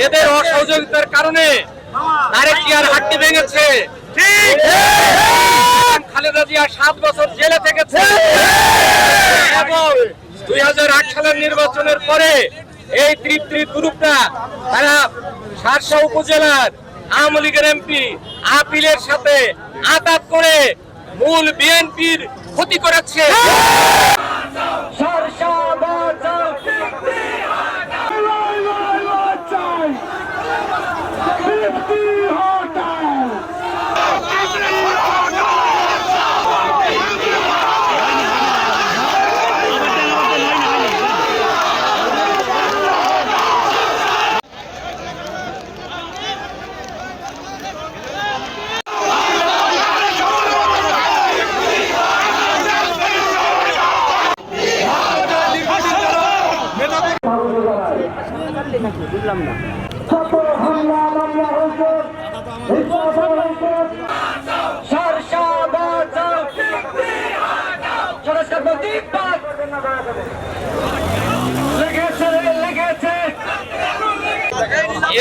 এদের অসহযোগিতার কারণে তারেক জিয়ার হাড্ডি ভেঙেছে। খালেদা জিয়া 7 বছর জেলে থেকেছে এবং 2008 সালের নির্বাচনের পরে এই তৃপ্তি গ্রুপটা তারা শার্শা উপজেলার আওয়ামী লীগের এমপি আপিলের সাথে আঘাত করে মূল বিএনপির ক্ষতি করেছে। বুঝলাম না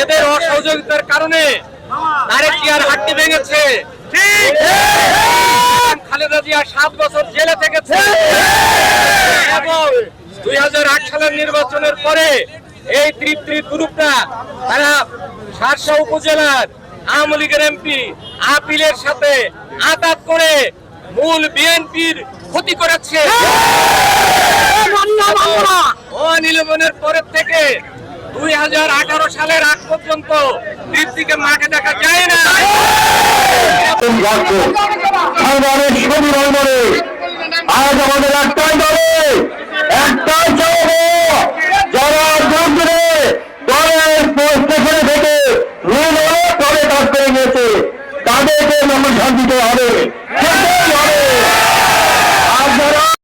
এদের অসহযোগিতার কারণে তারেক জিয়ার হাড্ডি ভেঙেছে। খালেদা জিয়া 7 বছর জেলে থেকেছে এবং 2008 সালের নির্বাচনের পরে এই তৃপ্তি গ্রুপটা তারা শার্শা উপজেলার আওয়ামী লীগের এমপি আপিলের সাথে আঘাত করে মূল বিএনপির ক্ষতি করেছে। অনিলম্বনের পরের থেকে 2018 সালের আগ পর্যন্ত তৃপ্তিকে মাঠে দেখা যায় না। আজ আমাদের একটাই দলে একটাই চাইবো, যারা দলের স্টেশনে থেকে রেল করে কাজ করে গেছে তাদেরকে আমরা শান্তি দিতে হবে।